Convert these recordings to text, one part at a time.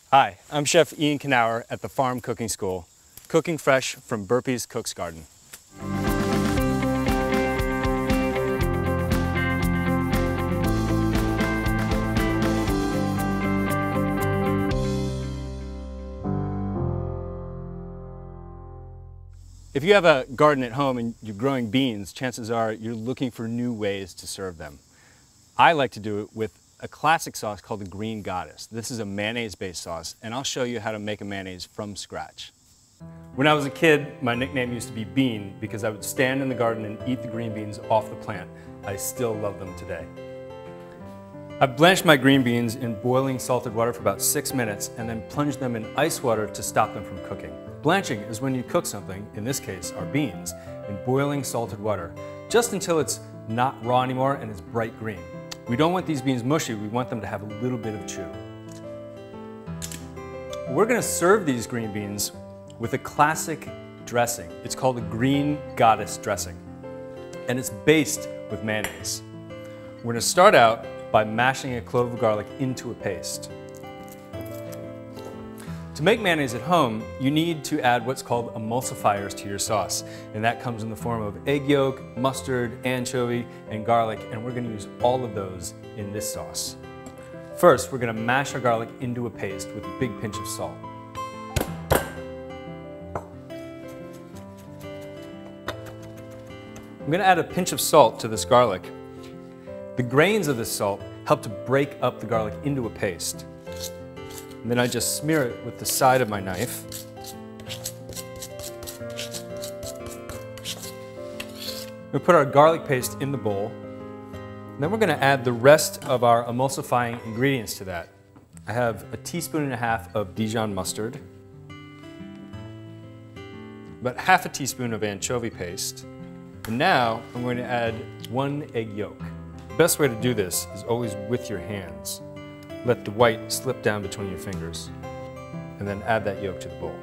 Hi, I'm Chef Ian Knauer at the Farm Cooking School, cooking fresh from Burpee's Cook's Garden. If you have a garden at home and you're growing beans, chances are you're looking for new ways to serve them. I like to do it with a classic sauce called the Green Goddess. This is a mayonnaise-based sauce, and I'll show you how to make a mayonnaise from scratch. When I was a kid, my nickname used to be Bean because I would stand in the garden and eat the green beans off the plant. I still love them today. I've blanched my green beans in boiling salted water for about 6 minutes and then plunged them in ice water to stop them from cooking. Blanching is when you cook something, in this case our beans, in boiling salted water, just until it's not raw anymore and it's bright green. We don't want these beans mushy, we want them to have a little bit of chew. We're going to serve these green beans with a classic dressing. It's called a Green Goddess dressing, and it's based with mayonnaise. We're going to start out by mashing a clove of garlic into a paste. To make mayonnaise at home, you need to add what's called emulsifiers to your sauce, and that comes in the form of egg yolk, mustard, anchovy, and garlic, and we're going to use all of those in this sauce. First, we're going to mash our garlic into a paste with a big pinch of salt. I'm going to add a pinch of salt to this garlic. The grains of this salt help to break up the garlic into a paste. And then I just smear it with the side of my knife. We put our garlic paste in the bowl. And then we're going to add the rest of our emulsifying ingredients to that. I have a teaspoon and a half of Dijon mustard, about half a teaspoon of anchovy paste, and now I'm going to add 1 egg yolk. The best way to do this is always with your hands. Let the white slip down between your fingers, and then add that yolk to the bowl.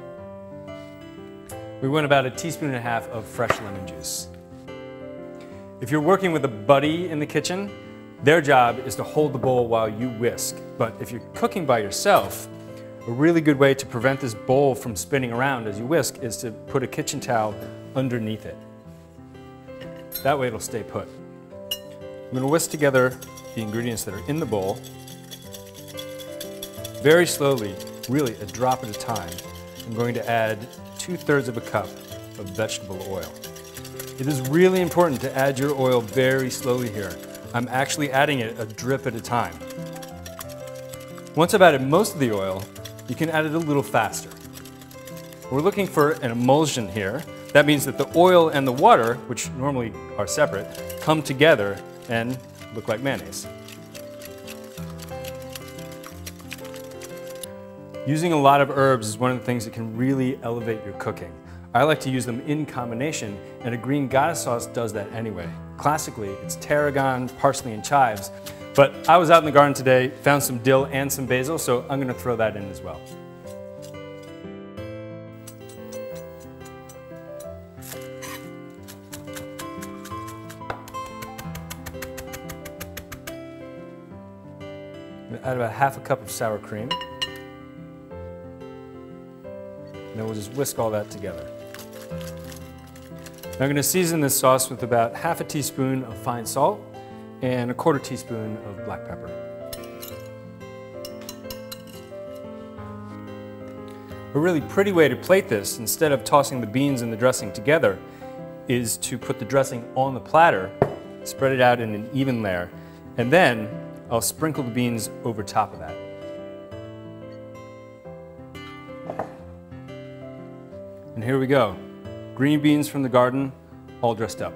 We want about a teaspoon and a half of fresh lemon juice. If you're working with a buddy in the kitchen, their job is to hold the bowl while you whisk. But if you're cooking by yourself, a really good way to prevent this bowl from spinning around as you whisk is to put a kitchen towel underneath it. That way it'll stay put. I'm going to whisk together the ingredients that are in the bowl. Very slowly, really a drop at a time, I'm going to add 2/3 of a cup of vegetable oil. It is really important to add your oil very slowly here. I'm actually adding it a drip at a time. Once I've added most of the oil, you can add it a little faster. We're looking for an emulsion here. That means that the oil and the water, which normally are separate, come together and look like mayonnaise. Using a lot of herbs is one of the things that can really elevate your cooking. I like to use them in combination, and a Green Goddess sauce does that anyway. Classically, it's tarragon, parsley, and chives, but I was out in the garden today, found some dill and some basil, so I'm going to throw that in as well. I'm going to add about half a cup of sour cream. And then we'll just whisk all that together. Now I'm going to season this sauce with about half a teaspoon of fine salt and a 1/4 teaspoon of black pepper. A really pretty way to plate this, instead of tossing the beans and the dressing together, is to put the dressing on the platter, spread it out in an even layer, and then I'll sprinkle the beans over top of that. And here we go. Green beans from the garden, all dressed up.